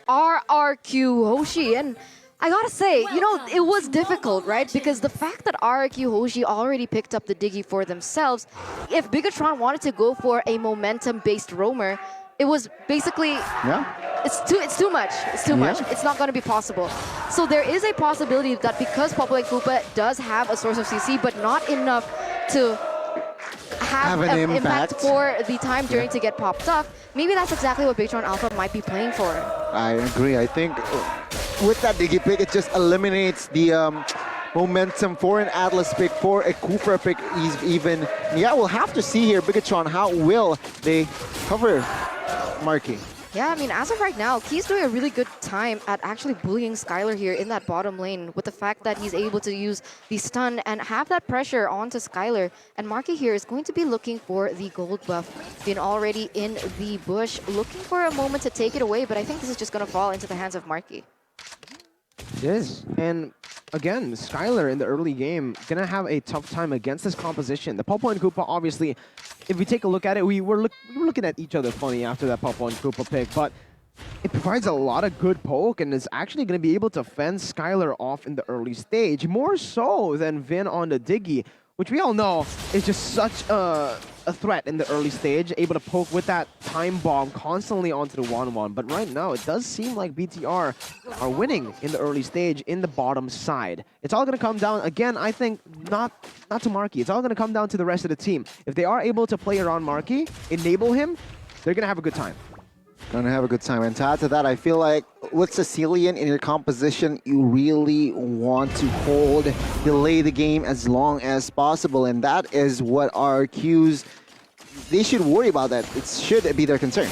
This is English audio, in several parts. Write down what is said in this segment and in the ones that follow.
RRQ Hoshi. And I gotta say, you know, it was difficult, right? Because the fact that RRQ Hoshi already picked up the Diggy for themselves, if Bigetron wanted to go for a momentum-based roamer, it was basically... It's too much. It's too much. It's not going to be possible. So there is a possibility that because Popo and Koopa does have a source of CC, but not enough to have an impact for the time during to get popped off, maybe that's exactly what Bigetron Alpha might be playing for. I agree. I think with that Diggy pick, it just eliminates the momentum for an Atlas pick, for a Koopa pick even. Yeah, we'll have to see here, Bigetron, how will they cover Markyyyy? Yeah, I mean, as of right now, Key's doing a really good time at actually bullying Skylar here in that bottom lane with the fact that he's able to use the stun and have that pressure onto Skylar. And Markyyyy here is going to be looking for the gold buff. Been already in the bush, looking for a moment to take it away, but I think this is just going to fall into the hands of Markyyyy. It is. And again, Skylar in the early game gonna have a tough time against this composition. The Popo and Koopa, obviously, if we take a look at it, we were looking at each other funny after that Popo and Koopa pick, but it provides a lot of good poke and is actually going to be able to fend Skylar off in the early stage, more so than Vin on the Diggy, which we all know is just such a threat in the early stage, able to poke with that time bomb constantly onto the 1-1. But right now, it does seem like BTR are winning in the early stage in the bottom side. It's all going to come down, again, I think, not to Markyyyy. It's all going to come down to the rest of the team. If they are able to play around Markyyyy, enable him, they're going to have a good time. Gonna have a good time. And to add to that, I feel like with Sicilian in your composition, you really want to delay the game as long as possible. And that is what RRQs, they should worry about that. It should be their concern.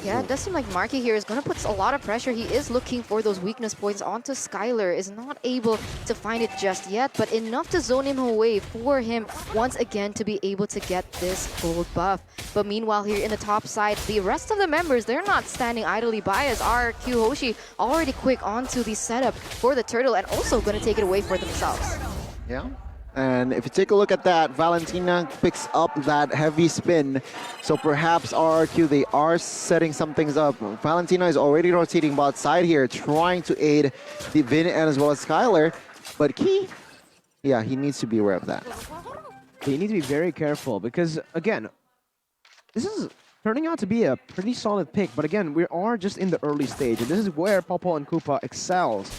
Yeah, it does seem like Markyyyy here is going to put a lot of pressure. He is looking for those weakness points onto Skylar. Is not able to find it just yet, but enough to zone him away for him once again to be able to get this gold buff. But meanwhile here in the top side, the rest of the members, they're not standing idly by as RRQ Hoshi already quick onto the setup for the turtle and also going to take it away for themselves. Yeah. And if you take a look at that, Valentina picks up that heavy spin. So perhaps RRQ, they are setting some things up. Valentina is already rotating bot side here, trying to aid the Vin and as well as Skylar. But Key, yeah, he needs to be aware of that. You need to be very careful because, again, this is turning out to be a pretty solid pick. But again, we are just in the early stage, and this is where Popo and Koopa excels.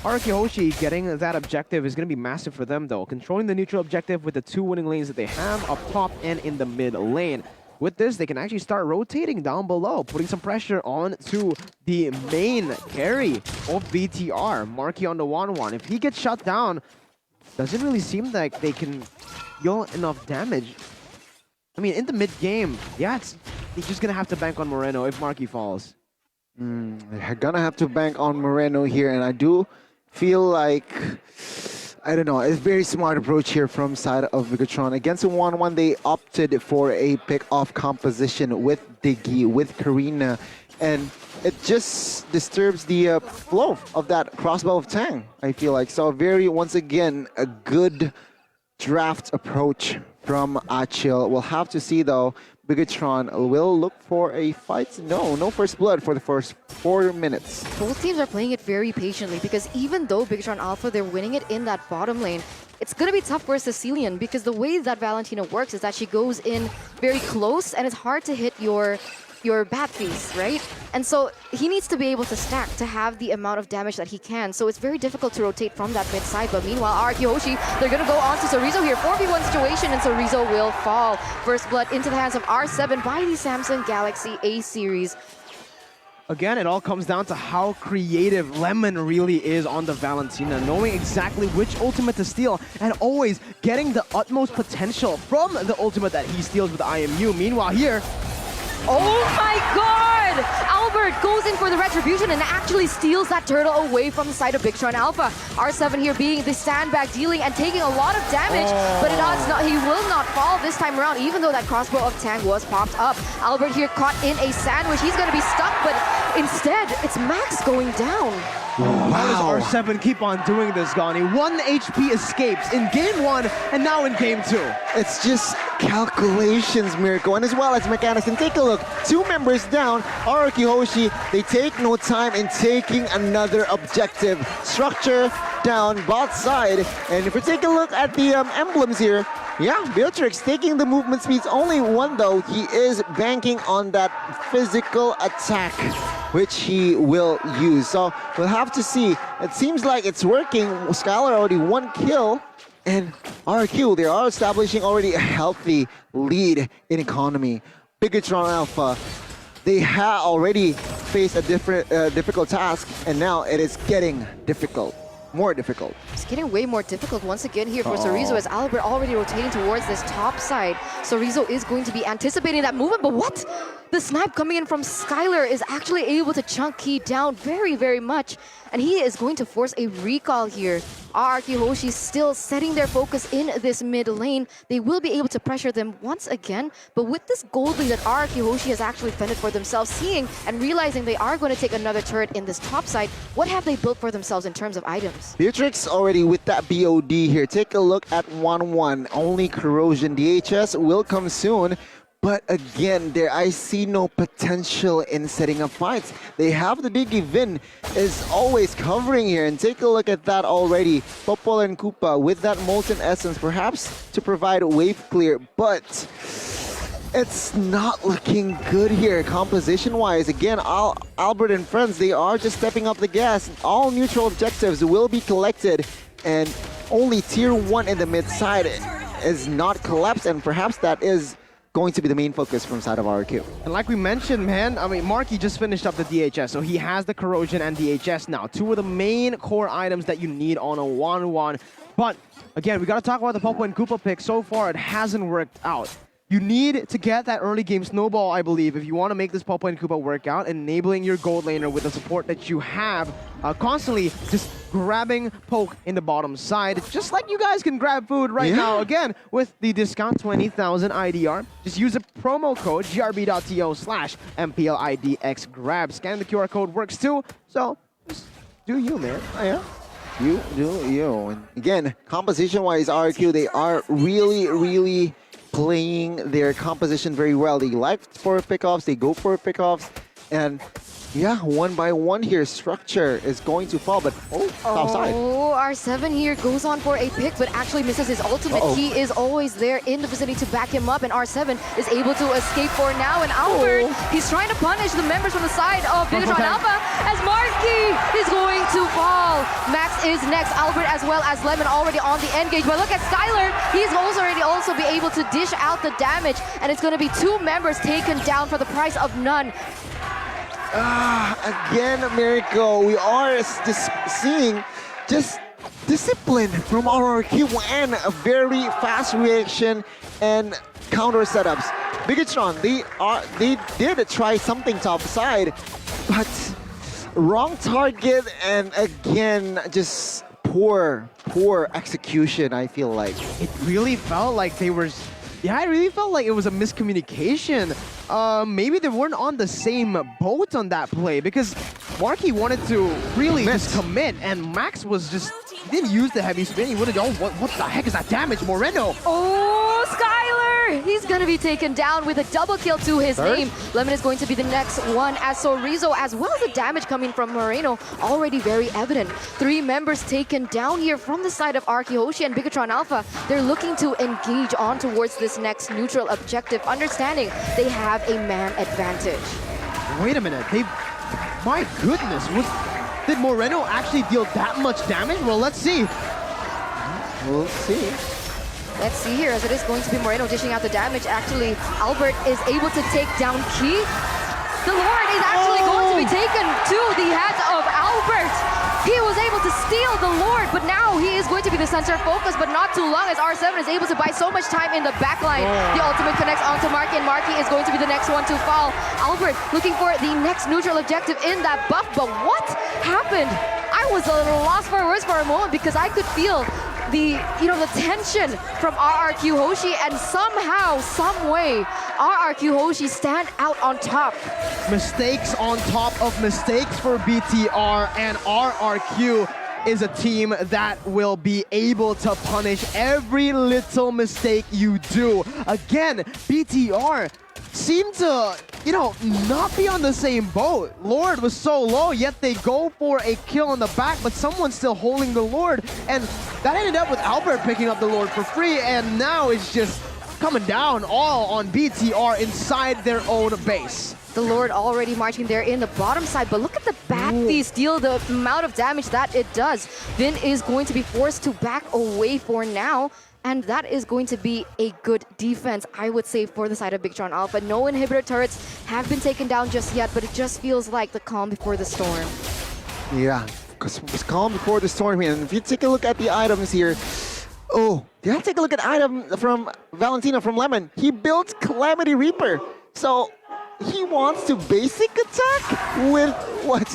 RRQ Hoshi getting that objective is going to be massive for them, though. Controlling the neutral objective with the 2 winning lanes that they have up top and in the mid lane. With this, they can actually start rotating down below, putting some pressure on to the main carry of BTR. Markyyyy on the 1-1. If he gets shut down, doesn't really seem like they can deal enough damage. I mean, in the mid-game, yeah, they're just going to have to bank on Moreno if Markyyyy falls. They're going to have to bank on Moreno here, and I do feel like, I don't know, it's a very smart approach here from side of Bigetron. Against a 1-1, they opted for a pick-off composition with Diggy, with Karina, and it just disturbs the flow of that crossbow of Tang, I feel like. So once again, a good draft approach from Achil. We'll have to see, though. Bigetron will look for a fight. No first blood for the first 4 minutes. Both teams are playing it very patiently because even though Bigetron Alpha, they're winning it in that bottom lane, it's going to be tough for Sicilian because the way that Valentina works is that she goes in very close and it's hard to hit your bat piece, right? And so he needs to be able to stack to have the amount of damage that he can. So it's very difficult to rotate from that mid side. But meanwhile, RRQ Hoshi, they're going to go on to Sorizo here. 4v1 situation, and Sorizo will fall. First blood into the hands of R7 by the Samsung Galaxy A series. Again, it all comes down to how creative Lemon really is on the Valentina, knowing exactly which ultimate to steal and always getting the utmost potential from the ultimate that he steals with IMU. Meanwhile here, oh my god! Alberttt goes in for the retribution and actually steals that turtle away from the side of Bigetron Alpha. R7 here being the sandbag, dealing and taking a lot of damage, but he will not fall this time around, even though that crossbow of Tang was popped up. Alberttt here caught in a sandwich. He's going to be stuck, but instead, it's Max going down. How does R7 keep on doing this, Gani? 1 HP escapes in game 1 and now in game 2. It's just calculations, Miracle, and as well as Mechanics. And take a look, 2 members down, RRQ Hoshi, they take no time in taking another objective. Structure down, bot side, and if we take a look at the emblems here, yeah, Beatrix taking the movement speeds, only 1 though. He is banking on that physical attack, which he will use. So we'll have to see. It seems like it's working. Skylar already 1 kill. And RRQ, they are establishing already a healthy lead in economy. Bigetron Alpha, they have already faced a difficult task, and now it is getting difficult. More difficult. It's getting way more difficult once again here for Sorizo as Alberttt already rotating towards this top side. Sorizo is going to be anticipating that movement, but what? The snipe coming in from Skylar is actually able to chunk Key down very, very much. And he is going to force a recall here. RRQ Hoshi still setting their focus in this mid lane. They will be able to pressure them once again. But with this gold lead that RRQ Hoshi has actually fended for themselves, seeing and realizing they are going to take another turret in this top side, what have they built for themselves in terms of items? Beatrix already with that BOD here. Take a look at 1-1. Only Corrosion DHS will come soon. But again, there I see no potential in setting up fights. They have the Digi. Vin is always covering here, and take a look at that already. Popol and Koopa with that Molten Essence, perhaps to provide wave clear, but it's not looking good here composition-wise. Again, Alberttt and friends, they are just stepping up the gas. All neutral objectives will be collected, and only tier 1 in the mid side is not collapsed, and perhaps that is going to be the main focus from side of RRQ. And like we mentioned, man, I mean, Markyyyy just finished up the DHS, so he has the Corrosion and DHS now. 2 of the main core items that you need on a 1-1. But again, we got to talk about the Popo and Koopa pick. So far, it hasn't worked out. You need to get that early game snowball, I believe, if you want to make this Popo and Koopa work out, enabling your gold laner with the support that you have, constantly just grabbing poke in the bottom side, just like you guys can grab food right now, again, with the discount 20,000 IDR. Just use the promo code grb.to/MPLlDS10. Scan the QR code, works too, so just do you, man. Oh, yeah. You do you. And again, composition-wise, RRQ, they are really playing their composition very well. They like for pickoffs, they go for pickoffs, and yeah, 1 by 1 here, structure is going to fall, but top side. Oh, R7 here goes on for a pick, but actually misses his ultimate. He is always there in the vicinity to back him up, and R7 is able to escape for now. And Alberttt, he's trying to punish the members from the side of Bigetron Alpha as Markyyyy is going to fall. Max is next, Alberttt as well as Lemon already on the engage, but look at Skylar. He's already also be able to dish out the damage, and it's going to be 2 members taken down for the price of none. Again, Miracle, we are just seeing discipline from RRQ and a very fast reaction and counter setups. Bigetron, they did try something top side, but wrong target, and again, just poor execution, I feel like. It really felt like they were... Yeah, I really felt like it was a miscommunication. Maybe they weren't on the same boat on that play, because Markyyyy wanted to really just commit, and Max was just... He didn't use the heavy spin. He would have... Oh, what the heck is that damage? Moreno! Oh, Skylar! He's gonna be taken down with a double kill to his name. Lemon is going to be the next one, as Sorizo, as well as the damage coming from Moreno, already very evident. 3 members taken down here from the side of RRQ Hoshi and Bigetron Alpha. They're looking to engage on towards this next neutral objective, understanding they have a man advantage. Wait a minute, my goodness, did Moreno actually deal that much damage? Well, let's see. We'll see. Let's see here, as it is going to be Moreno dishing out the damage. Actually, Alberttt is able to take down Key. The Lord is actually going to be taken to the hands of Alberttt. He was able to steal the Lord, but now he is going to be the center focus, but not too long, as R7 is able to buy so much time in the backline. The ultimate connects onto Markyyyy, and Markyyyy is going to be the next one to fall. Alberttt looking for the next neutral objective in that buff, but what happened? I was a little lost for words for a moment, because I could feel the tension from RRQ Hoshi, and somehow, some way, RRQ Hoshi stand out on top. Mistakes on top of mistakes for BTR, and RRQ is a team that will be able to punish every little mistake you do. Again, BTR seem to, not be on the same boat. Lord was so low, yet they go for a kill on the back, but someone's still holding the Lord. And that ended up with Alberttt picking up the Lord for free, and now it's just coming down all on BTR inside their own base. The Lord already marching there in the bottom side, but look at the back these deal, the amount of damage that it does. Vin is going to be forced to back away for now, and that is going to be a good defense, I would say, for the side of Bigetron Alpha. No inhibitor turrets have been taken down just yet, but it just feels like the calm before the storm. Yeah, it's calm before the storm here. And if you take a look at the items here, oh, you have to take a look at item from Valentino from Lemon. He built Calamity Reaper. So he wants to basic attack with what?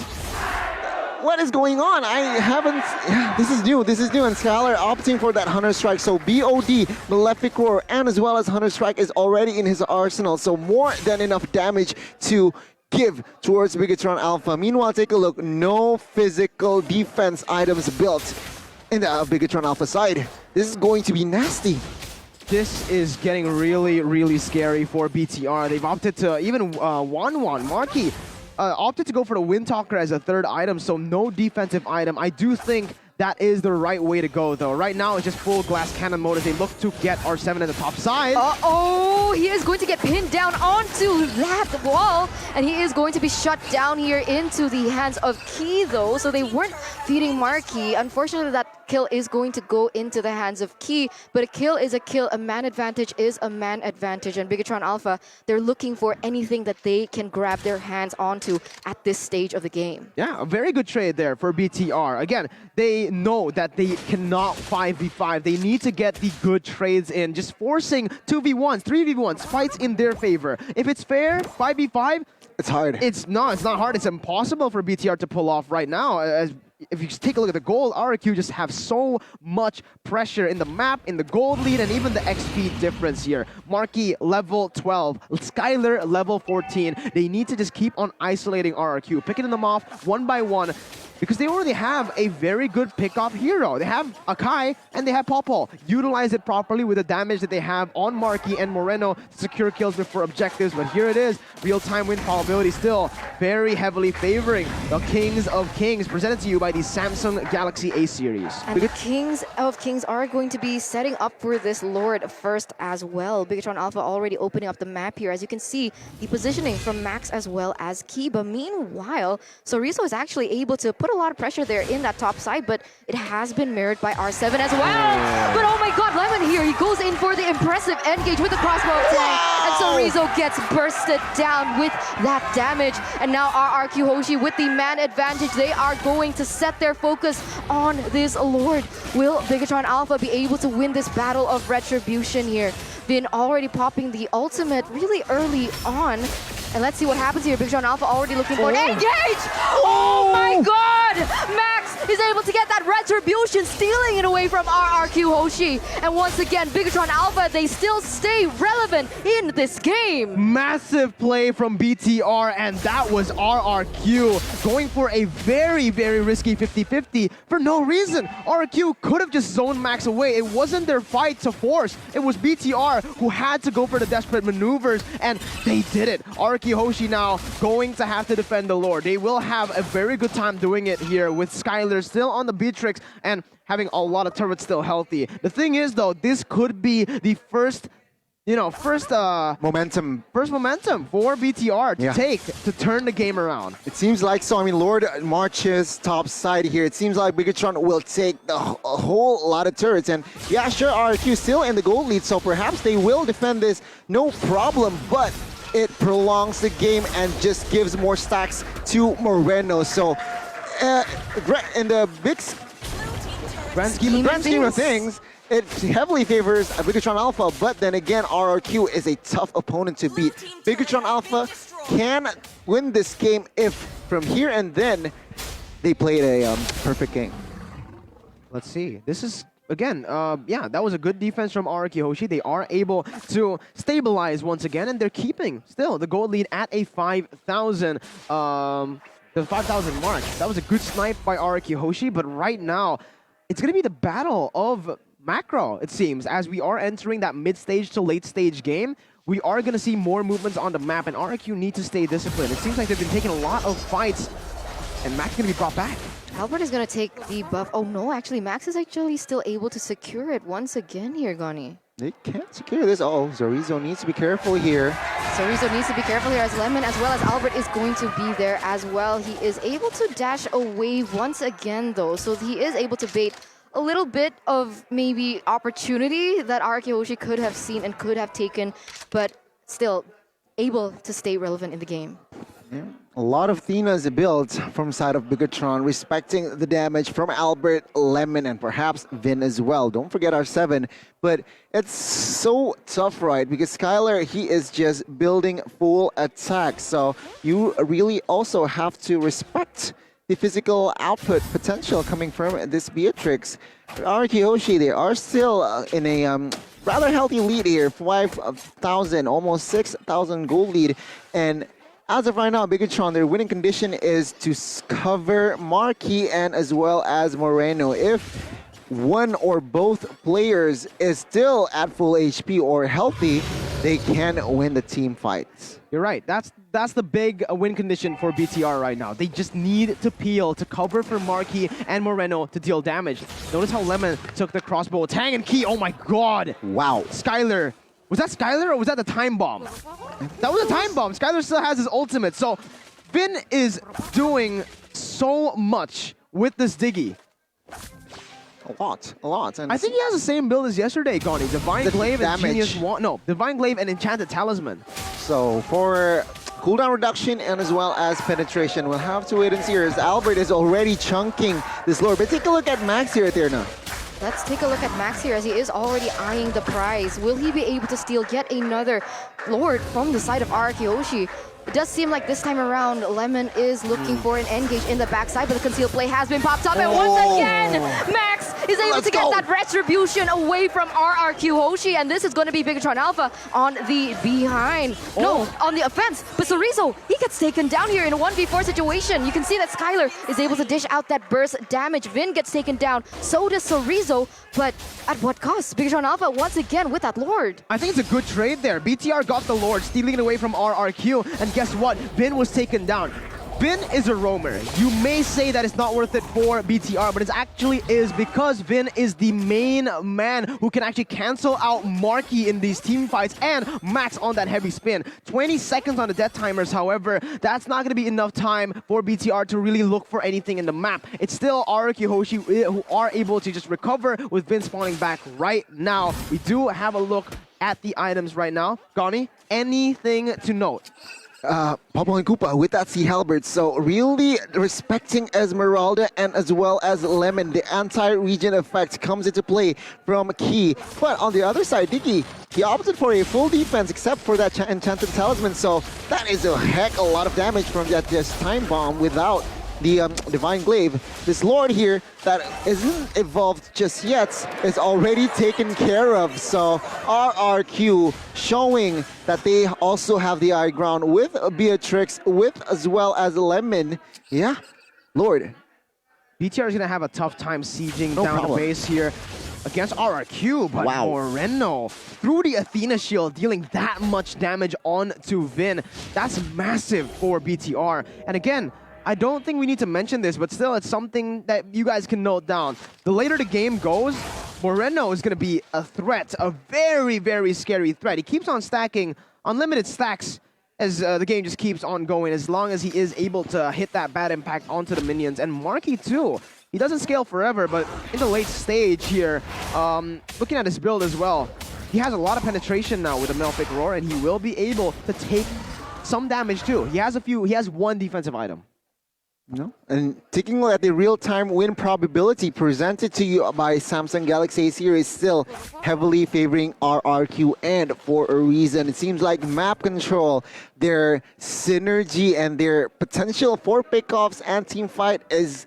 What is going on? I haven't... Yeah, this is new, and Skylar opting for that Hunter Strike. So BOD, Malefic Roar, and as well as Hunter Strike is already in his arsenal. So more than enough damage to give towards Bigetron Alpha. Meanwhile, take a look. No physical defense items built in the Bigetron Alpha side. This is going to be nasty. This is getting really, really scary for BTR. They've opted to even Markyyyy opted to go for the Windtalker as a third item, so no defensive item. I do think that is the right way to go, though. Right now, it's just full glass cannon mode as they look to get R7 at the top side. Uh-oh! He is going to get pinned down onto that wall, and he is going to be shut down here into the hands of Key, though. So they weren't feeding Markyyyy. Unfortunately, that kill is going to go into the hands of Key, but a kill is a kill. A man advantage is a man advantage, and Bigetron Alpha, they're looking for anything that they can grab their hands onto at this stage of the game. Yeah, a very good trade there for BTR. Again, they know that they cannot 5v5. They need to get the good trades in, just forcing 2v1s, 3v1s, fights in their favor. If it's fair, 5v5, it's hard. It's not hard. It's impossible for BTR to pull off right now. As if you just take a look at the gold, RRQ just have so much pressure in the map, in the gold lead, and even the XP difference here. Markyyyy level 12, Skylar level 14. They need to just keep on isolating RRQ, picking them off one by one, because they already have a very good pick-off hero. They have Akai and they have Popol. Utilize it properly with the damage that they have on Markyyyy and Moreno to secure kills before objectives. But here it is, real-time win probability still very heavily favoring the Kings of Kings, presented to you by the Samsung Galaxy A series. And the Kings of Kings are going to be setting up for this Lord first as well. Bigetron Alpha already opening up the map here. As you can see, the positioning from Max as well as Kiba. Meanwhile, Sorizo is actually able to put a lot of pressure there in that top side, but it has been mirrored by R7 as well. But oh my god, Lemon here, he goes in for the impressive engage with the crossbow attack, and Sorizo gets bursted down with that damage. And now RRQ Hoshi with the man advantage, they are going to set their focus on this Lord. Will Bigetron Alpha be able to win this battle of retribution here? Been already popping the ultimate really early on. And let's see what happens here. Bigetron Alpha already looking for an engage! Oh my god! Max is able to get that retribution, stealing it away from RRQ Hoshi. And once again, Bigetron Alpha, they still stay relevant in this game. Massive play from BTR, and that was RRQ going for a very, very risky 50-50 for no reason. RRQ could have just zoned Max away. It wasn't their fight to force. It was BTR who had to go for the desperate maneuvers, and they did it. RRQ Hoshi now going to have to defend the Lord. They will have a very good time doing it here with Skylar still on the Beatrix and having a lot of turrets still healthy. The thing is, though, this could be the first momentum for BTR to take to turn the game around. It seems like so. I mean, Lord marches top side here. It seems like Bigetron will take a whole lot of turrets. And yeah, sure, RRQ still in the gold lead, so perhaps they will defend this no problem, but it prolongs the game and just gives more stacks to Moreno. So in the big grand scheme of things, it heavily favors Bigetron Alpha, but then again, RRQ is a tough opponent to beat. Bigetron Alpha can win this game if from here and then they played a perfect game. Let's see. This is, again, yeah, that was a good defense from RRQ Hoshi. They are able to stabilize once again, and they're keeping still the gold lead at a 5,000. the 5,000 mark. That was a good snipe by RRQ Hoshi, but right now, it's going to be the battle of macro, it seems. As we are entering that mid-stage to late-stage game, we are going to see more movements on the map, and RRQ need to stay disciplined. It seems like they've been taking a lot of fights, and Max is going to be brought back. Alberttt is going to take the buff. Oh no, actually, Max is actually still able to secure it once again here, Gani. They can't secure this. Oh, Zorizo needs to be careful here. Zorizo needs to be careful here as Lemon as well as Alberttt is going to be there as well. He is able to dash away once again though, so he is able to bait a little bit of maybe opportunity that RRQ Hoshi could have seen and could have taken, but still able to stay relevant in the game. Yeah. A lot of Thena's builds from side of Bigetron, respecting the damage from Alberttt, Lemon, and perhaps Vin as well. Don't forget our 7, but it's so tough, right? Because Skylar, he is just building full attack, so you really also have to respect the physical output potential coming from this Beatrix. RRQ Hoshi, they are still in a rather healthy lead here, 5,000, almost 6,000 gold lead, and as of right now, Bigetron, their winning condition is to cover Markyyyy and as well as Moreno. If one or both players is still at full HP or healthy, they can win the team fights. You're right. That's the big win condition for BTR right now. They just need to peel to cover for Markyyyy and Moreno to deal damage. Notice how Lemon took the crossbow. Tang and Key, oh my god! Wow. Skylar. Was that Skylar or was that the time bomb? That was a time bomb. Skylar still has his ultimate. So Finn is doing so much with this Diggy. A lot. And I think he has the same build as yesterday, Gani. Divine Glaive and damage. Genius Wand. No, Divine Glaive and Enchanted Talisman. So for cooldown reduction and as well as penetration, we'll have to wait and see. As Alberttt is already chunking this lord. But take a look at Max here, Eterna. Let's take a look at Max here as he is already eyeing the prize. Will he be able to steal yet another Lord from the side of RRQ Hoshi? It does seem like this time around, Lemon is looking for an engage in the backside, but the concealed play has been popped up, and once again, Max is able to get that retribution away from RRQ Hoshi, and this is going to be Bigetron Alpha on the behind. No, on the offense, but Zorizo, he gets taken down here in a 1v4 situation. You can see that Skylar is able to dish out that burst damage. Vin gets taken down, so does Zorizo, but at what cost? Bigetron Alpha once again with that Lord. I think it's a good trade there. BTR got the Lord, stealing it away from RRQ, and guess what? Vin was taken down. Vin is a roamer. You may say that it's not worth it for BTR, but it actually is because Vin is the main man who can actually cancel out Markyyyy in these team fights and Max on that heavy spin. 20 seconds on the death timers, however, that's not going to be enough time for BTR to really look for anything in the map. It's still RRQ Hoshi who are able to just recover with Vin spawning back right now. We do have a look at the items right now. Gani, anything to note? Pablo and Koopa with that C Halberd, so really respecting Esmeralda and as well as Lemon. The anti-regen effect comes into play from Key, but on the other side, Diggy, he opted for a full defense except for that Enchanted Talisman, so that is a heck a lot of damage from that just time bomb without the Divine Glaive. This Lord here that isn't evolved just yet is already taken care of. So RRQ showing that they also have the high ground with Beatrix, with as well as Lemon. Yeah, Lord. BTR is going to have a tough time sieging down the base here against RRQ, but Moreno through the Athena shield, dealing that much damage onto Vin. That's massive for BTR. And again, I don't think we need to mention this, but still, it's something that you guys can note down. The later the game goes, Moreno is going to be a threat, a very, very scary threat. He keeps on stacking unlimited stacks as the game just keeps on going, as long as he is able to hit that bad impact onto the minions. And Markyyyy too. He doesn't scale forever, but in the late stage here, looking at his build as well, he has a lot of penetration now with the Melfic Roar, and he will be able to take some damage too. He has one defensive item. No. And taking a look at the real-time win probability presented to you by Samsung Galaxy A series, still heavily favoring RRQ, and for a reason. It seems like map control, their synergy and their potential for pickoffs and team fight is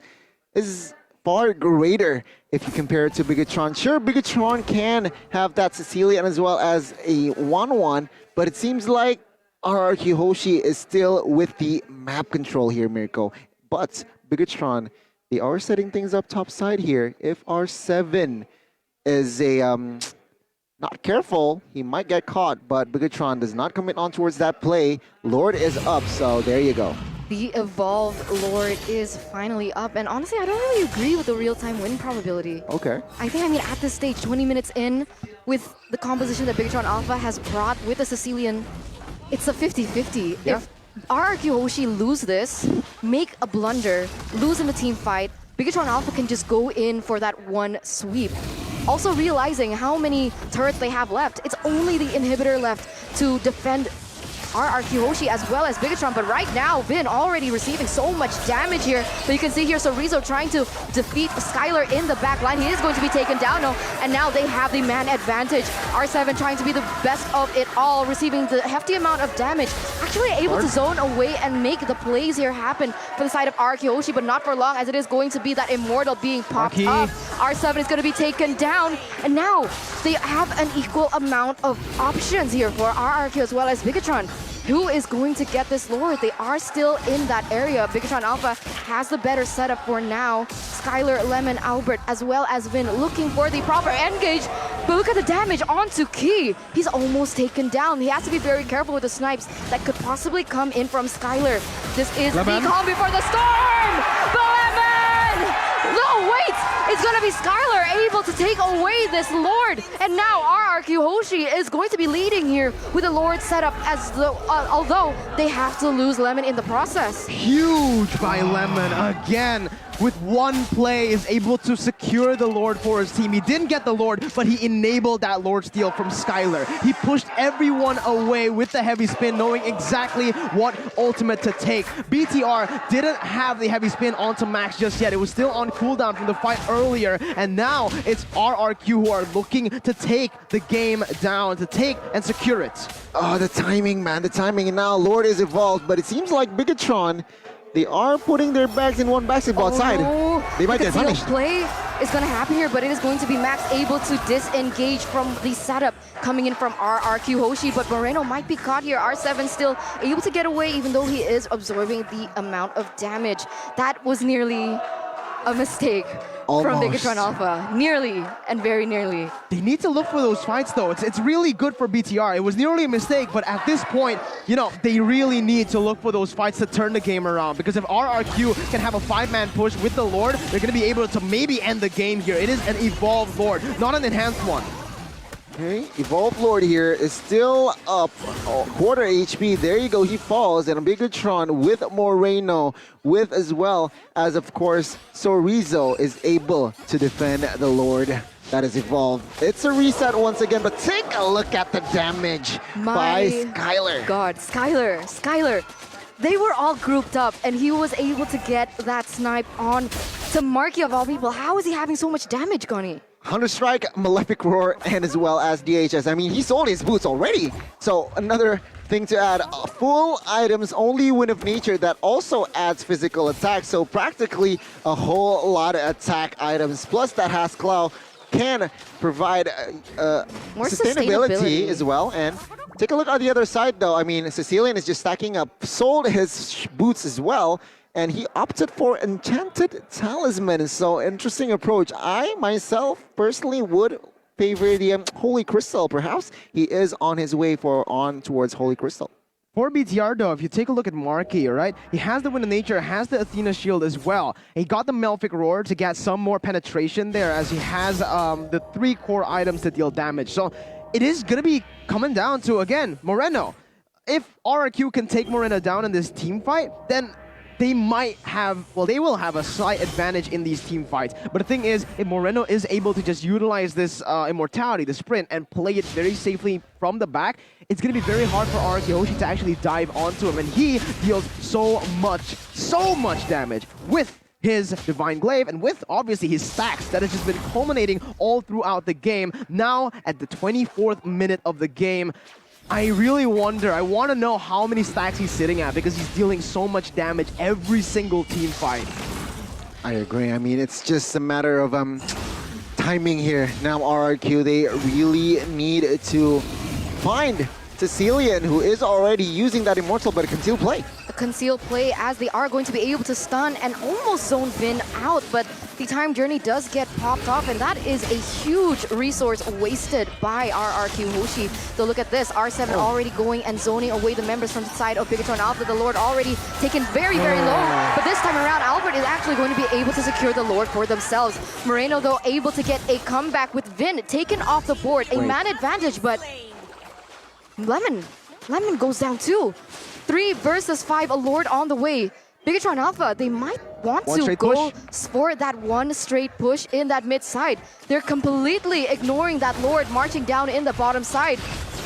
far greater if you compare it to Bigetron. Sure, Bigetron can have that Sicilian as well as a 1-1, but it seems like RRQ Hoshi is still with the map control here, Mirko. But Bigetron, they are setting things up top side here. If R7 is not careful, he might get caught, but Bigetron does not commit on towards that play. Lord is up, so there you go. The Evolved Lord is finally up, and honestly, I don't really agree with the real-time win probability. Okay. I mean, at this stage, 20 minutes in, with the composition that Bigetron Alpha has brought with the Sicilian, it's a 50-50. Yeah. If RRQ Hoshi lose this, make a blunder, lose in the team fight, Bigetron Alpha can just go in for that one sweep. Also realizing how many turrets they have left, it's only the inhibitor left to defend RRQ Hoshi as well as Bigetron, but right now, Vin already receiving so much damage here. But you can see here, so Rizzo trying to defeat Skylar in the back line. He is going to be taken down now, and now they have the man advantage. R7 trying to be the best of it all, receiving the hefty amount of damage. Actually able to zone away and make the plays here happen for the side of RRQ Hoshi, but not for long, as it is going to be that Immortal being popped up. R7 is going to be taken down, and now they have an equal amount of options here for RRQ as well as Bigetron. Who is going to get this Lord? They are still in that area. Bigetron Alpha has the better setup for now. Skylar, Lemon, Alberttt, as well as Vin looking for the proper engage. But look at the damage onto Key. He's almost taken down. He has to be very careful with the snipes that could possibly come in from Skylar. This is Lemon. the calm before the storm! The Lemon! No, wait! It's gonna be Skylar able to take away this Lord. And now RRQ Hoshi is going to be leading here with a Lord setup, as the, although they have to lose Lemon in the process. Huge by Lemon again. With one play, is able to secure the Lord for his team. He didn't get the Lord, but he enabled that Lord steal from Skylar. He pushed everyone away with the heavy spin, knowing exactly what ultimate to take. BTR didn't have the heavy spin onto Max just yet. It was still on cooldown from the fight earlier, and now it's RRQ who are looking to take the game down, to take and secure it. Oh, the timing, man, the timing. And now Lord is evolved, but it seems like Bigetron, they are putting their bags in one basketball side. No. They might get The punished. play is going to happen here, but it is going to be Max able to disengage from the setup coming in from RRQ Hoshi, but Moreno might be caught here. R7 still able to get away, even though he is absorbing the amount of damage. That was nearly a mistake from Almost. Bigetron Alpha. Nearly, and very nearly. They need to look for those fights, though. It's really good for BTR. It was nearly a mistake, but at this point, you know, they really need to look for those fights to turn the game around. Because if RRQ can have a 5-man push with the Lord, they're going to be able to maybe end the game here. It is an evolved Lord, not an enhanced one. Okay, Evolved Lord here is still up, quarter HP. There you go, he falls, and Bigetron with Moreno, with as well as, of course, Sorizo is able to defend the Lord that is evolved. It's a reset once again, but take a look at the damage by Skylar. God, Skylar. They were all grouped up, and he was able to get that snipe on to Markyyyy of all people. How is he having so much damage, Gunny? Hunter Strike, Malefic Roar, and as well as DHS. I mean, he sold his boots already. So another thing to add, full items, only Wind of Nature, that also adds physical attack. So practically a whole lot of attack items. Plus that has Claw can provide More sustainability as well. And take a look on the other side though. I mean, Sicilian is just stacking up, sold his boots as well. And he opted for Enchanted Talisman, so interesting approach. I, myself, personally would favor the Holy Crystal, perhaps. He is on his way on towards Holy Crystal. For BTR though, if you take a look at Markyyyy, right? He has the Wind of Nature, has the Athena Shield as well. He got the Malefic Roar to get some more penetration there, as he has the 3 core items to deal damage. So it is going to be coming down to, again, Moreno. If RRQ can take Moreno down in this team fight, then they might have, well, they will have a slight advantage in these team fights. But the thing is, if Moreno is able to just utilize this immortality, the sprint, and play it very safely from the back, it's going to be very hard for RRQ Hoshi to actually dive onto him. And he deals so much damage with his Divine Glaive, and with, obviously, his stacks that has just been culminating all throughout the game. Now, at the 24th minute of the game, I really wonder, I want to know how many stacks he's sitting at, because he's dealing so much damage every single team fight. I agree. I mean, it's just a matter of timing here. Now RRQ, they really need to find Sicilian, who is already using that Immortal, but can still play. The concealed play as they are going to be able to stun and almost zone Vin out, but the time journey does get popped off, and that is a huge resource wasted by RRQ Hoshi. So look at this, R7 already going and zoning away the members from the side of Bigetron Alpha. The Lord already taken very, very low, but this time around, Alberttt is actually going to be able to secure the Lord for themselves. Moreno, though, able to get a comeback with Vin taken off the board, a man advantage, but Lemon goes down too. 3 versus 5, a Lord on the way. Bigetron Alpha, they might want to go for that one straight push in that mid side. They're completely ignoring that Lord marching down in the bottom side.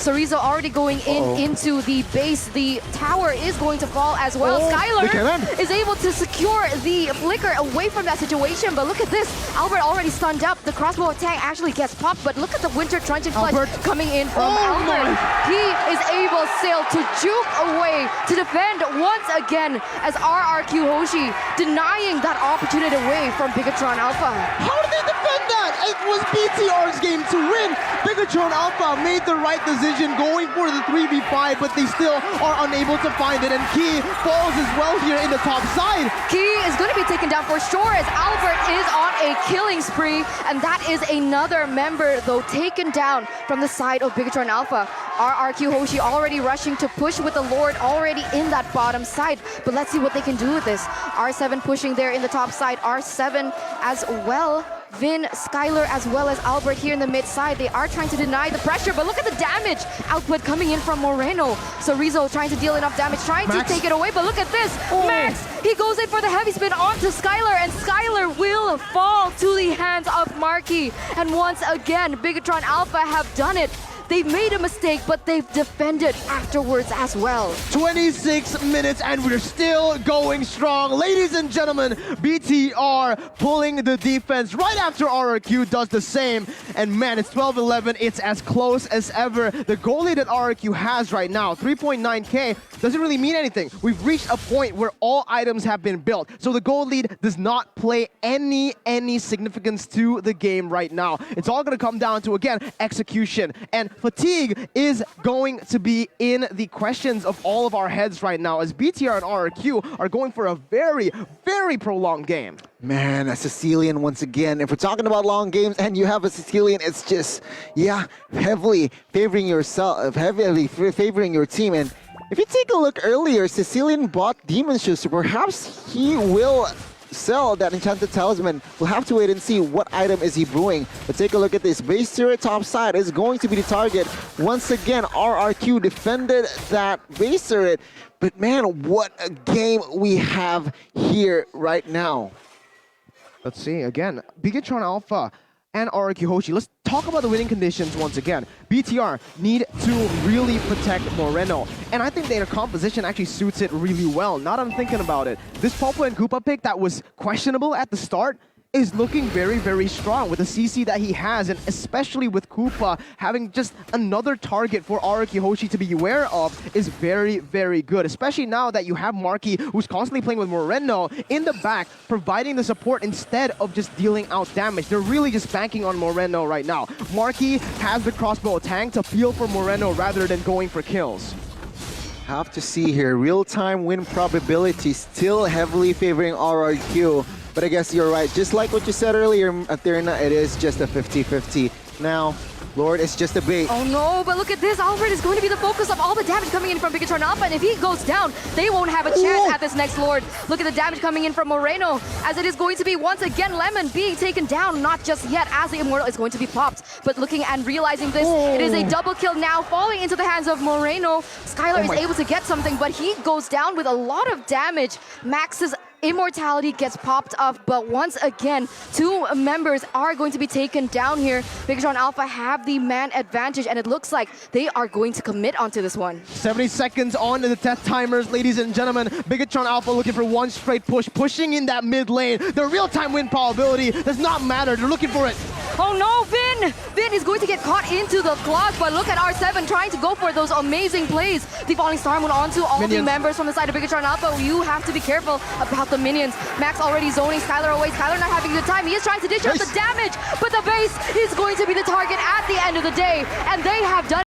Sorizo already going into the base. The tower is going to fall as well. Skylar is able to secure the flicker away from that situation, but look at this. Alberttt already stunned up. The crossbow attack actually gets popped, but look at the Winter Truncheon Clutch coming in from Alberttt. He is able still to juke away to defend once again as RRQ Hoshi denying that opportunity away from Bigetron Alpha. How did they defend that? It was BTR's game to win. Bigetron Alpha made the right decision going for the 3v5, but they still are unable to find it, and Key falls as well here in the top side. Key is going to be taken down for sure as Alberttt is on a killing spree, and that is another member, though, taken down from the side of Bigetron Alpha. RRQ Hoshi already rushing to push with the Lord already in that bottom side, but let's see what they can do with this. R7 pushing there in the top side, R7 as well. Vin, Skylar, as well as Alberttt here in the mid side. They are trying to deny the pressure, but look at the damage output coming in from Moreno. So Rizzo trying to deal enough damage, trying to take it away, but look at this. Max, he goes in for the heavy spin onto Skylar, and Skylar will fall to the hands of Markyyyy. And once again, Bigetron Alpha have done it. They've made a mistake, but they've defended afterwards as well. 26 minutes and we're still going strong. Ladies and gentlemen, BTR pulling the defense right after RRQ does the same. And man, it's 12-11. It's as close as ever. The goal lead that RRQ has right now, 3.9k, doesn't really mean anything. We've reached a point where all items have been built. So the goal lead does not play any significance to the game right now. It's all going to come down to, again, execution. And fatigue is going to be in the questions of all of our heads right now, as BTR and RRQ are going for a very prolonged game. Man, a Sicilian once again. If we're talking about long games and you have a Sicilian, it's just, yeah, heavily favoring yourself, heavily favoring your team. And if you take a look earlier, Sicilian bought Demon Shoes, so perhaps he will sell that enchanted talisman. We'll have to wait and see what item is he brewing. But take a look at this. Base turret top side is going to be the target. Once again, RRQ defended that base turret. But man, what a game we have here right now. Let's see, again, Bigetron Alpha and RRQ Hoshi. Let's talk about the winning conditions once again. BTR need to really protect Moreno, and I think their composition actually suits it really well. Now that I'm thinking about it, this Popo and Koopa pick that was questionable at the start is looking very strong with the CC that he has, and especially with Koopa having just another target for RRQ Hoshi to be aware of is very good, especially now that you have Markyyyy, who's constantly playing with Moreno in the back, providing the support instead of just dealing out damage. They're really just banking on Moreno right now. Markyyyy has the crossbow tank to feel for Moreno rather than going for kills. Have to see here, real-time win probability still heavily favoring RRQ. But I guess you're right. Just like what you said earlier, Athena, it is just a 50-50. Now, Lord, it's just a bait. Oh no, but look at this. Alberttt is going to be the focus of all the damage coming in from Bigetron Alpha, and if he goes down, they won't have a chance at this next Lord. Look at the damage coming in from Moreno, as it is going to be once again Lemon being taken down, not just yet, as the Immortal is going to be popped. But looking and realizing this, it is a double kill now falling into the hands of Moreno. Skylar is able to get something, but he goes down with a lot of damage. Max's immortality gets popped off, but once again, 2 members are going to be taken down here. Bigetron Alpha have the man advantage, and it looks like they are going to commit onto this one. 70 seconds on to the death timers, ladies and gentlemen. Bigetron Alpha looking for one straight push, pushing in that mid lane. The real-time win probability does not matter. They're looking for it. Oh no, Vin! Vin is going to get caught into the clock, but look at R7 trying to go for those amazing plays. The Falling Star went on to all the members from the side of Bigetron Alpha. You have to be careful about the minions. Max already zoning Skylar away. Skylar not having a good time. He is trying to dish out the damage, but the base is going to be the target at the end of the day, and they have done